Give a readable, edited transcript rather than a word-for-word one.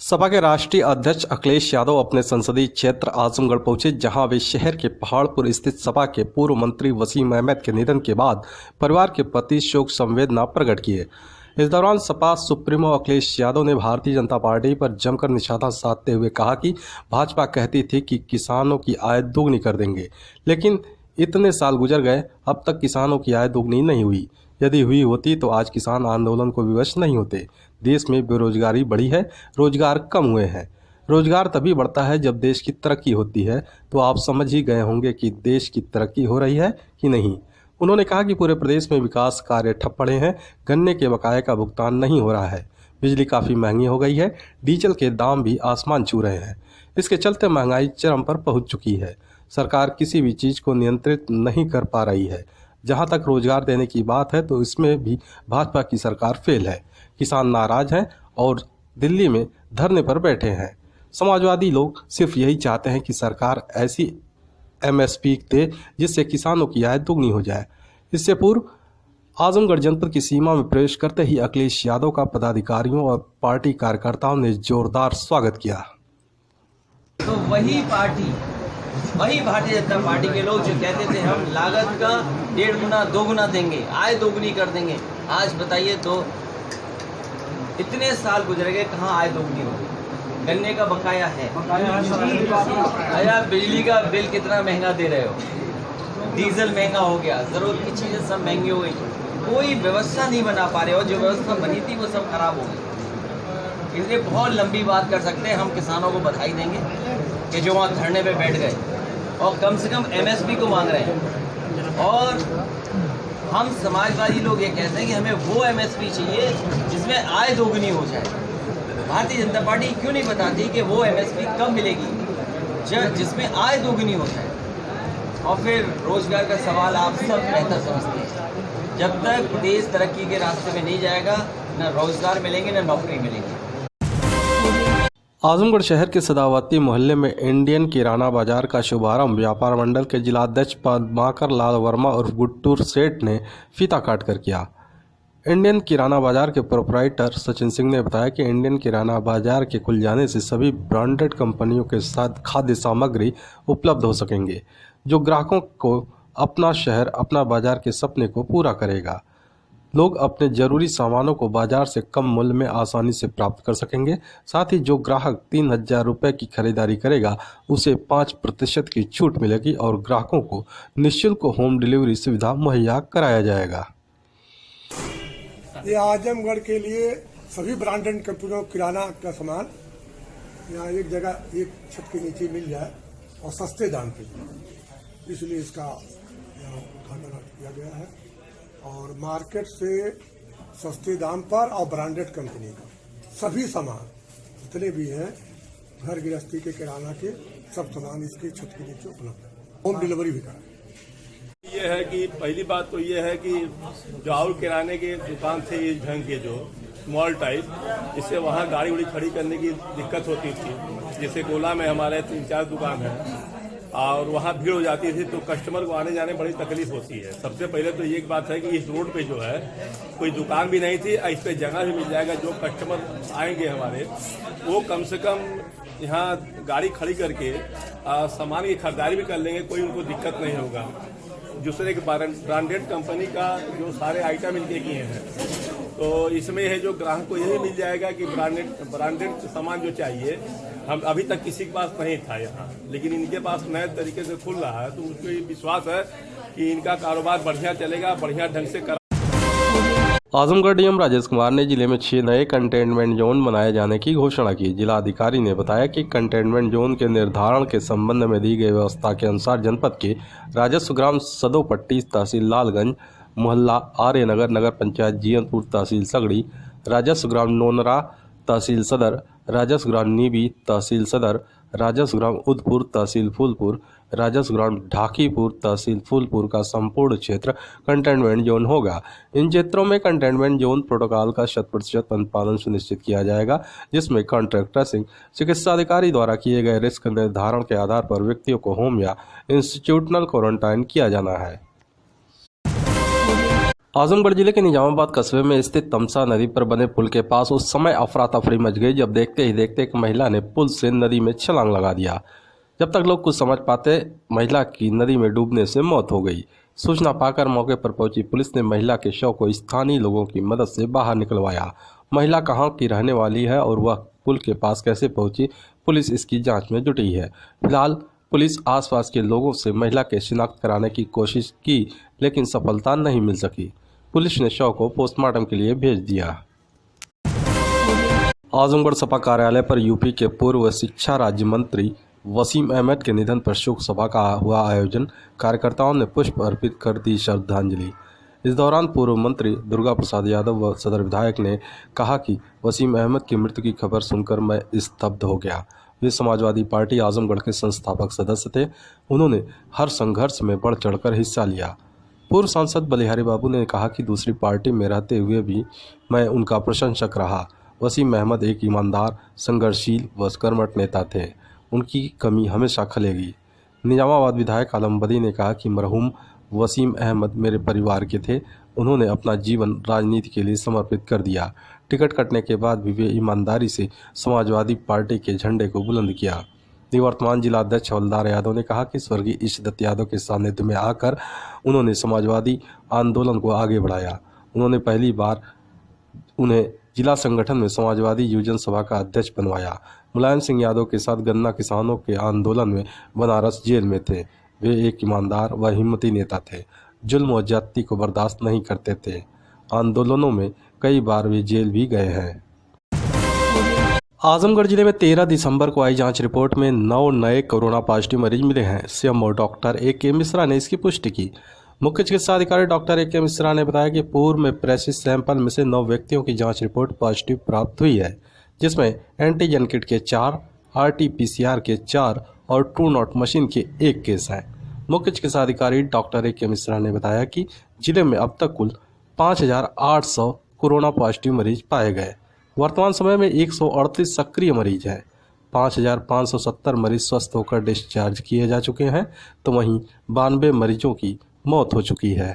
सपा के राष्ट्रीय अध्यक्ष अखिलेश यादव अपने संसदीय क्षेत्र आजमगढ़ पहुंचे, जहां वे शहर के पहाड़पुर स्थित सपा के पूर्व मंत्री वसीम अहमद के निधन के बाद परिवार के प्रति शोक संवेदना प्रकट किए। इस दौरान सपा सुप्रीमो अखिलेश यादव ने भारतीय जनता पार्टी पर जमकर निशाना साधते हुए कहा कि भाजपा कहती थी कि किसानों की आय दोगुनी कर देंगे, लेकिन इतने साल गुजर गए, अब तक किसानों की आय दोगुनी नहीं हुई। यदि हुई होती तो आज किसान आंदोलन को विवश नहीं होते। देश में बेरोजगारी बढ़ी है, रोजगार कम हुए हैं। रोजगार तभी बढ़ता है जब देश की तरक्की होती है, तो आप समझ ही गए होंगे कि देश की तरक्की हो रही है कि नहीं। उन्होंने कहा कि पूरे प्रदेश में विकास कार्य ठप पड़े हैं, गन्ने के बकाये का भुगतान नहीं हो रहा है, बिजली काफ़ी महंगी हो गई है, डीजल के दाम भी आसमान छू रहे हैं। इसके चलते महंगाई चरम पर पहुंच चुकी है। सरकार किसी भी चीज़ को नियंत्रित नहीं कर पा रही है। जहां तक रोजगार देने की बात है तो इसमें भी भाजपा की सरकार फेल है। किसान नाराज हैं और दिल्ली में धरने पर बैठे हैं। समाजवादी लोग सिर्फ यही चाहते हैं कि सरकार ऐसी एमएसपी दे जिससे किसानों की आय दोगुनी हो जाए। इससे पूर्व आजमगढ़ जनपद की सीमा में प्रवेश करते ही अखिलेश यादव का पदाधिकारियों और पार्टी कार्यकर्ताओं ने जोरदार स्वागत किया। तो वही भारतीय जनता पार्टी के लोग जो कहते थे हम लागत का 1.5 गुना 2 गुना देंगे, आय दोगुनी कर देंगे, आज बताइए तो इतने साल गुजर गए, कहाँ आय दोगुनी होगी। गन्ने का बकाया है, बिजली का बिल कितना महंगा दे रहे हो, डीजल महंगा हो गया, जरूरत की चीज़ें सब महंगी हो गई, कोई व्यवस्था नहीं बना पा रहे हो। जो व्यवस्था बनी थी वो सब खराब हो गई। इसलिए बहुत लंबी बात कर सकते हैं। हम किसानों को बधाई देंगे कि जो वहाँ धरने पे बैठ गए और कम से कम एमएसपी को मांग रहे हैं। और हम समाजवादी लोग ये कहते हैं कि हमें वो एमएसपी चाहिए जिसमें आय दोगुनी हो जाए। भारतीय जनता पार्टी क्यों नहीं बताती कि वो एमएसपी कब मिलेगी जिसमें आय दोगुनी हो जाए। और फिर रोजगार का सवाल आप सब बेहतर समझते हैं। जब तक देश तरक्की के रास्ते में नहीं जाएगा, न रोजगार मिलेंगे न नौकरी मिलेगी। आजमगढ़ शहर के सदावती मोहल्ले में इंडियन किराना बाजार का शुभारंभ व्यापार मंडल के जिलाध्यक्ष पद्माकर लाल वर्मा और गुट्टू सेठ ने फीता काट कर किया। इंडियन किराना बाजार के प्रोपराइटर सचिन सिंह ने बताया कि इंडियन किराना बाजार के खुल जाने से सभी ब्रांडेड कंपनियों के साथ खाद्य सामग्री उपलब्ध हो सकेंगे, जो ग्राहकों को अपना शहर अपना बाजार के सपने को पूरा करेगा। लोग अपने जरूरी सामानों को बाजार से कम मूल्य में आसानी से प्राप्त कर सकेंगे। साथ ही जो ग्राहक 3000 रुपये की खरीदारी करेगा उसे 5% की छूट मिलेगी और ग्राहकों को निःशुल्क होम डिलीवरी सुविधा मुहैया कराया जाएगा। ये आजमगढ़ के लिए सभी ब्रांडेड कंपनियों किराना का सामान यहाँ एक जगह एक छत के नीचे मिल जाए और सस्ते दाम पे, इसलिए इसका यहाँ उद्घाटन किया गया है। और मार्केट से सस्ते दाम पर और ब्रांडेड कंपनी का सभी सामान जितने भी हैं घर गृहस्थी के किराना के सब सामान इसके छत के नीचे उपलब्ध है। होम डिलीवरी भी करा। ये है कि पहली बात तो ये है कि जो और किराने के दुकान थे इस ढंग के जो स्मॉल टाइप, इससे वहाँ गाड़ी उड़ी खड़ी करने की दिक्कत होती थी। जैसे गोला में हमारे 3-4 दुकान है और वहाँ भीड़ हो जाती थी, तो कस्टमर को आने जाने में बड़ी तकलीफ होती है। सबसे पहले तो ये एक बात है कि इस रोड पे जो है कोई दुकान भी नहीं थी, इस पे जगह भी मिल जाएगा। जो कस्टमर आएंगे हमारे वो कम से कम यहाँ गाड़ी खड़ी करके सामान की खरीदारी भी कर लेंगे, कोई उनको दिक्कत नहीं होगा। दूसरे एक ब्रांडेड कंपनी का जो सारे आइटम इनके किए हैं, तो इसमें है जो ग्राहक को यही मिल जाएगा कि ब्रांडेड सामान जो चाहिए हम अभी तक किसी के पास नहीं था यहाँ, लेकिन इनके पास नए तरीके से खुल रहा है, तो मुझको ये विश्वास है कि इनका कारोबार बढ़िया चलेगा, बढ़िया ढंग से कर। आजमगढ़ डीएम राजेश कुमार ने जिले में 6 नए कंटेनमेंट जोन बनाए जाने की घोषणा की। जिलाधिकारी ने बताया कि कंटेनमेंट जोन के निर्धारण के संबंध में दी गई व्यवस्था के अनुसार जनपद के राजस्व ग्राम सदोपट्टी तहसील लालगंज, मोहल्ला आर्यनगर नगर पंचायत जीयनपुर तहसील सगड़ी, राजस्व ग्राम नोनरा तहसील सदर, राजस्व ग्राम नीबी तहसील सदर, राजस्व ग्राम उदपुर तहसील फूलपुर, राजस्व ग्राम ढाकीपुर तहसील फूलपुर का संपूर्ण क्षेत्र कंटेनमेंट जोन होगा। इन क्षेत्रों में कंटेनमेंट जोन प्रोटोकॉल का 100% अनुपालन सुनिश्चित किया जाएगा, जिसमें कॉन्ट्रैक्ट ट्रेसिंग चिकित्सा अधिकारी द्वारा किए गए रिस्क निर्धारण के आधार पर व्यक्तियों को होम या इंस्टीट्यूशनल क्वारंटाइन किया जाना है। आजमगढ़ जिले के निजामाबाद कस्बे में स्थित तमसा नदी पर बने पुल के पास उस समय अफरा तफरी मच गई जब देखते ही देखते एक महिला ने पुल से नदी में छलांग लगा दिया। जब तक लोग कुछ समझ पाते महिला की नदी में डूबने से मौत हो गई। सूचना पाकर मौके पर पहुंची पुलिस ने महिला के शव को स्थानीय लोगों की मदद से बाहर निकलवाया। महिला कहां की रहने वाली है और वह पुल के पास कैसे पहुंची, पुलिस इसकी जांच में जुटी है। फिलहाल पुलिस आसपास के लोगों से महिला के शिनाख्त कराने की कोशिश की, लेकिन सफलता नहीं मिल सकी। पुलिस ने शव को पोस्टमार्टम के लिए भेज दिया। आजमगढ़ सपा कार्यालय पर यूपी के पूर्व शिक्षा राज्य मंत्री वसीम अहमद के निधन पर शोक सभा का हुआ आयोजन। कार्यकर्ताओं ने पुष्प अर्पित कर दी श्रद्धांजलि। इस दौरान पूर्व मंत्री दुर्गा प्रसाद यादव व सदर विधायक ने कहा कि वसीम अहमद की मृत्यु की खबर सुनकर मैं स्तब्ध हो गया। वे समाजवादी पार्टी आजमगढ़ के संस्थापक सदस्य थे। उन्होंने हर संघर्ष में बढ़ चढ़कर हिस्सा लिया। पूर्व सांसद बलिहारी बाबू ने कहा कि दूसरी पार्टी में रहते हुए भी मैं उनका प्रशंसक रहा। वसीम अहमद एक ईमानदार, संघर्षशील व कर्मठ नेता थे। उनकी कमी हमेशा खलेगी। निजामाबाद विधायक आलम बदी ने कहा कि मरहूम वसीम अहमद मेरे परिवार के थे। उन्होंने अपना जीवन राजनीति के लिए समर्पित कर दिया। टिकट कटने के बाद भी वे ईमानदारी से समाजवादी पार्टी के झंडे को बुलंद किया। निवर्तमान जिला अध्यक्ष हवलदार यादव ने कहा कि स्वर्गीय ईशदत्त यादव के सानिध्य में आकर उन्होंने समाजवादी आंदोलन को आगे बढ़ाया। उन्होंने पहली बार उन्हें जिला संगठन में समाजवादी युवजन सभा का अध्यक्ष बनवाया। मुलायम सिंह यादव के साथ गन्ना किसानों के आंदोलन में बनारस जेल में थे। वे एक ईमानदार व हिम्मती नेता थे। जुल्म और ज्यादती को बर्दाश्त नहीं करते थे। आंदोलनों में कई बार वे जेल भी गए हैं। आजमगढ़ जिले में 13 दिसंबर को आई जांच रिपोर्ट में 9 नए कोरोना पॉजिटिव मरीज मिले हैं। सीएम और डॉक्टर ए.के. मिश्रा ने इसकी पुष्टि की। मुख्य चिकित्सा अधिकारी डॉक्टर ए.के. मिश्रा ने बताया कि पूर्व में प्रेषित सैंपल में से 9 व्यक्तियों की जांच रिपोर्ट पॉजिटिव प्राप्त हुई है, जिसमें एंटीजन किट के 4, RT-PCR के 4 और ट्रू नॉट मशीन के 1 केस हैं। मुख्य चिकित्सा अधिकारी डॉक्टर ए.के. मिश्रा ने बताया कि जिले में अब तक कुल 5,800 कोरोना पॉजिटिव मरीज पाए गए। वर्तमान समय में 138 सक्रिय मरीज हैं। 5,570 मरीज स्वस्थ होकर डिस्चार्ज किए जा चुके हैं, तो वहीं 92 मरीजों की मौत हो चुकी है।